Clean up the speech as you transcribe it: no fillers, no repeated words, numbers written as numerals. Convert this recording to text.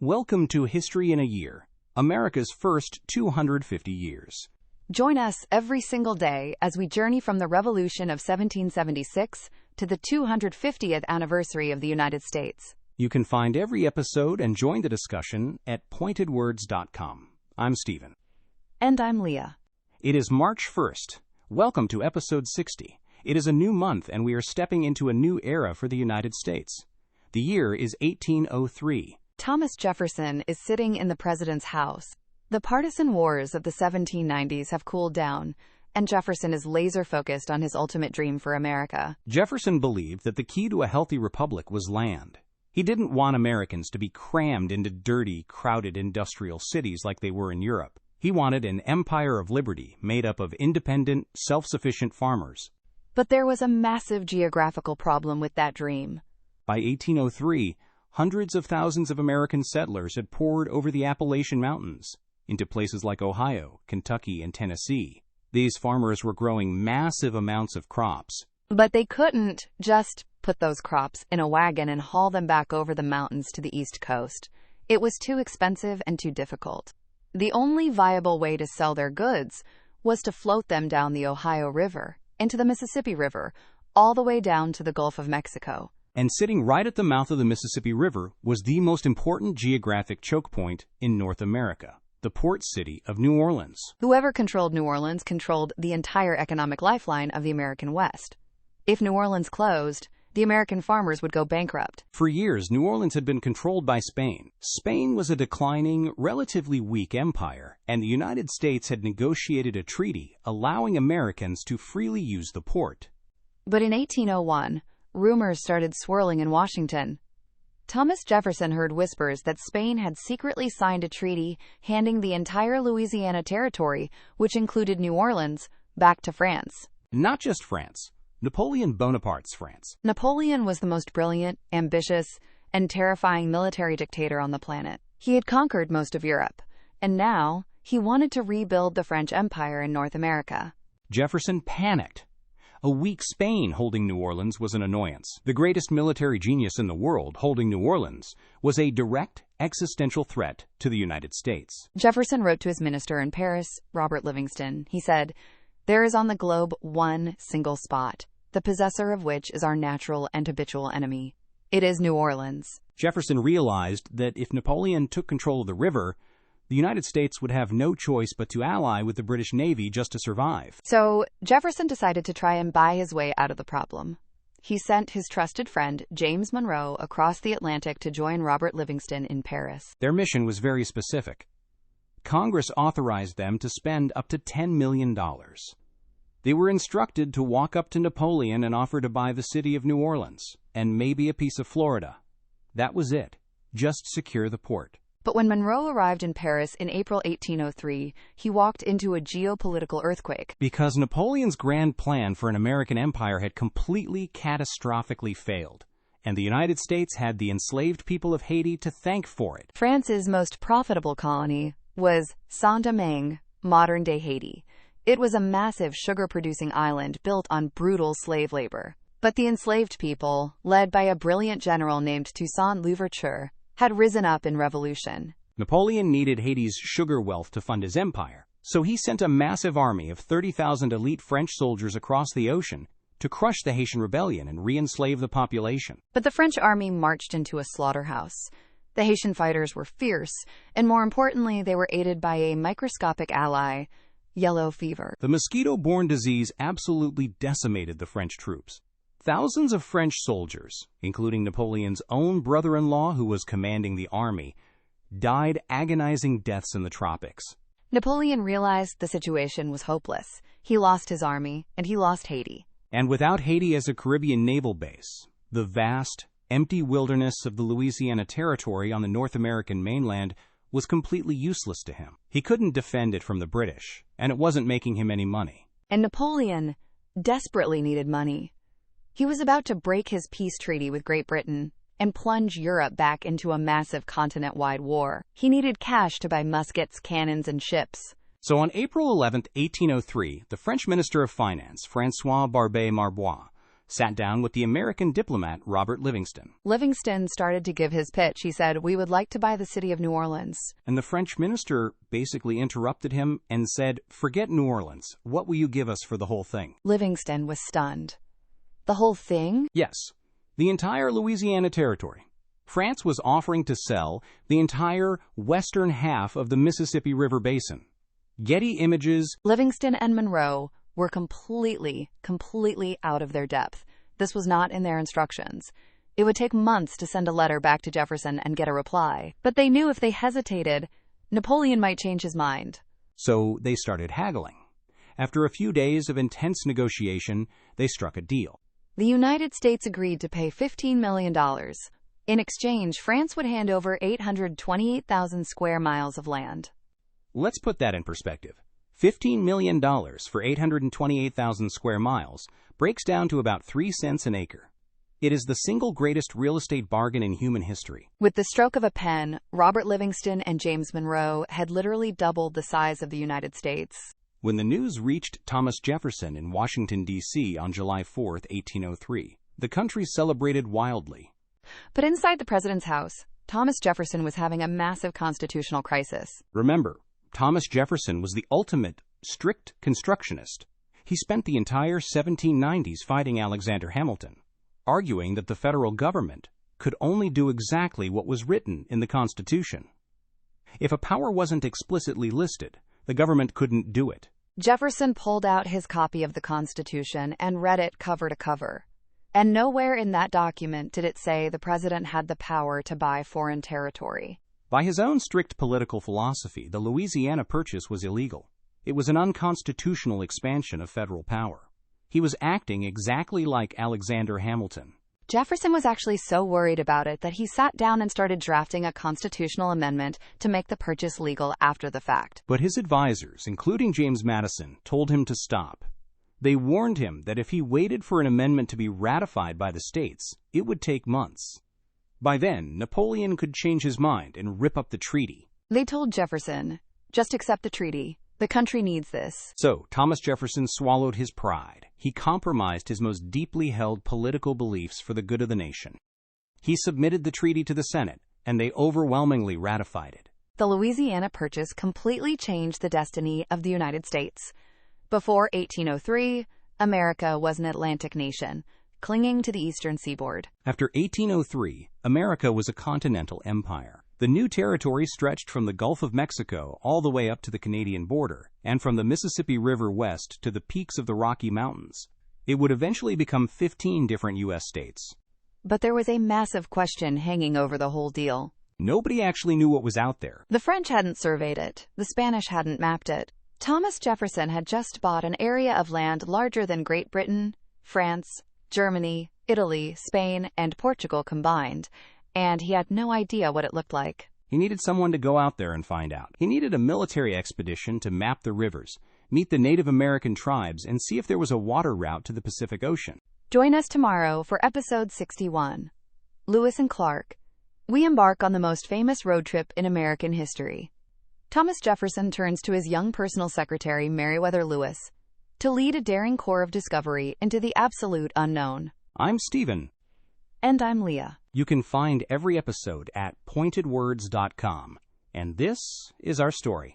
Welcome to History in a Year, America's first 250 years. Join us every single day as we journey from the Revolution of 1776 to the 250th anniversary of the United States. You can find every episode and join the discussion at pointedwords.com. I'm Stephen. And I'm Leah. It is March 1st. Welcome to episode 60. It is a new month and we are stepping into a new era for the United States. The year is 1803. Thomas Jefferson is sitting in the president's house. The partisan wars of the 1790s have cooled down, and Jefferson is laser-focused on his ultimate dream for America. Jefferson believed that the key to a healthy republic was land. He didn't want Americans to be crammed into dirty, crowded industrial cities like they were in Europe. He wanted an empire of liberty made up of independent, self-sufficient farmers. But there was a massive geographical problem with that dream. By 1803, hundreds of thousands of American settlers had poured over the Appalachian Mountains into places like Ohio, Kentucky, and Tennessee. These farmers were growing massive amounts of crops. But they couldn't just put those crops in a wagon and haul them back over the mountains to the East Coast. It was too expensive and too difficult. The only viable way to sell their goods was to float them down the Ohio River, into the Mississippi River, all the way down to the Gulf of Mexico. And sitting right at the mouth of the Mississippi River was the most important geographic choke point in North America, the port city of New Orleans. Whoever controlled New Orleans controlled the entire economic lifeline of the American West. If New Orleans closed, the American farmers would go bankrupt. For years, New Orleans had been controlled by Spain. Spain was a declining, relatively weak empire, and the United States had negotiated a treaty allowing Americans to freely use the port. But in 1801, rumors started swirling in Washington. Thomas Jefferson heard whispers that Spain had secretly signed a treaty handing the entire Louisiana territory, which included New Orleans, back to France. Not just France. Napoleon Bonaparte's France. Napoleon was the most brilliant, ambitious, and terrifying military dictator on the planet. He had conquered most of Europe, and now he wanted to rebuild the French Empire in North America. Jefferson panicked. A weak Spain holding New Orleans was an annoyance. The greatest military genius in the world holding New Orleans was a direct existential threat to the United States. Jefferson wrote to his minister in Paris, Robert Livingston. He said, "There is on the globe one single spot, the possessor of which is our natural and habitual enemy. It is New Orleans." Jefferson realized that if Napoleon took control of the river, the United States would have no choice but to ally with the British Navy just to survive. So Jefferson decided to try and buy his way out of the problem. He sent his trusted friend, James Monroe, across the Atlantic to join Robert Livingston in Paris. Their mission was very specific. Congress authorized them to spend up to $10 million. They were instructed to walk up to Napoleon and offer to buy the city of New Orleans, and maybe a piece of Florida. That was it. Just secure the port. But when Monroe arrived in Paris in April 1803, he walked into a geopolitical earthquake. Because Napoleon's grand plan for an American empire had completely, catastrophically failed, and the United States had the enslaved people of Haiti to thank for it. France's most profitable colony was Saint-Domingue, modern-day Haiti. It was a massive sugar-producing island built on brutal slave labor. But the enslaved people, led by a brilliant general named Toussaint Louverture, had risen up in revolution. Napoleon needed Haiti's sugar wealth to fund his empire, so he sent a massive army of 30,000 elite French soldiers across the ocean to crush the Haitian rebellion and re-enslave the population. But the French army marched into a slaughterhouse. The Haitian fighters were fierce, and more importantly, they were aided by a microscopic ally, yellow fever. The mosquito-borne disease absolutely decimated the French troops. Thousands of French soldiers, including Napoleon's own brother-in-law who was commanding the army, died agonizing deaths in the tropics. Napoleon realized the situation was hopeless. He lost his army, and he lost Haiti. And without Haiti as a Caribbean naval base, the vast, empty wilderness of the Louisiana Territory on the North American mainland was completely useless to him. He couldn't defend it from the British, and it wasn't making him any money. And Napoleon desperately needed money. He was about to break his peace treaty with Great Britain and plunge Europe back into a massive continent-wide war. He needed cash to buy muskets, cannons, and ships. So on April 11, 1803, the French Minister of Finance, François Barbé Marbois, sat down with the American diplomat Robert Livingston. Livingston started to give his pitch. He said, "We would like to buy the city of New Orleans." And the French minister basically interrupted him and said, "Forget New Orleans. What will you give us for the whole thing?" Livingston was stunned. The whole thing? Yes, the entire Louisiana territory. France was offering to sell the entire western half of the Mississippi River Basin. Getty Images. Livingston and Monroe were completely out of their depth. This was not in their instructions. It would take months to send a letter back to Jefferson and get a reply. But they knew if they hesitated, Napoleon might change his mind. So they started haggling. After a few days of intense negotiation, they struck a deal. The United States agreed to pay $15 million. In exchange, France would hand over 828,000 square miles of land. Let's put that in perspective. $15 million for 828,000 square miles breaks down to about 3 cents an acre. It is the single greatest real estate bargain in human history. With the stroke of a pen, Robert Livingston and James Monroe had literally doubled the size of the United States. When the news reached Thomas Jefferson in Washington, D.C. on July 4, 1803, the country celebrated wildly. But inside the president's house, Thomas Jefferson was having a massive constitutional crisis. Remember, Thomas Jefferson was the ultimate strict constructionist. He spent the entire 1790s fighting Alexander Hamilton, arguing that the federal government could only do exactly what was written in the Constitution. If a power wasn't explicitly listed, the government couldn't do it. Jefferson pulled out his copy of the Constitution and read it cover to cover. And nowhere in that document did it say the president had the power to buy foreign territory. By his own strict political philosophy, the Louisiana Purchase was illegal. It was an unconstitutional expansion of federal power. He was acting exactly like Alexander Hamilton. Jefferson was actually so worried about it that he sat down and started drafting a constitutional amendment to make the purchase legal after the fact. But his advisors, including James Madison, told him to stop. They warned him that if he waited for an amendment to be ratified by the states, it would take months. By then, Napoleon could change his mind and rip up the treaty. They told Jefferson, "Just accept the treaty. The country needs this." So, Thomas Jefferson swallowed his pride. He compromised his most deeply held political beliefs for the good of the nation. He submitted the treaty to the Senate, and they overwhelmingly ratified it. The Louisiana Purchase completely changed the destiny of the United States. Before 1803, America was an Atlantic nation, clinging to the eastern seaboard. After 1803, America was a continental empire. The new territory stretched from the Gulf of Mexico all the way up to the Canadian border, and from the Mississippi River west to the peaks of the Rocky Mountains. It would eventually become 15 different U.S. states. But there was a massive question hanging over the whole deal. Nobody actually knew what was out there. The French hadn't surveyed it. The Spanish hadn't mapped it. Thomas Jefferson had just bought an area of land larger than Great Britain, France, Germany, Italy, Spain, and Portugal combined, and he had no idea what it looked like. He needed someone to go out there and find out. He needed a military expedition to map the rivers, meet the Native American tribes, and see if there was a water route to the Pacific Ocean. Join us tomorrow for episode 61. Lewis and Clark. We embark on the most famous road trip in American history. Thomas Jefferson turns to his young personal secretary, Meriwether Lewis, to lead a daring corps of discovery into the absolute unknown. I'm Stephen. And I'm Leah. You can find every episode at pointedwords.com. And this is our story.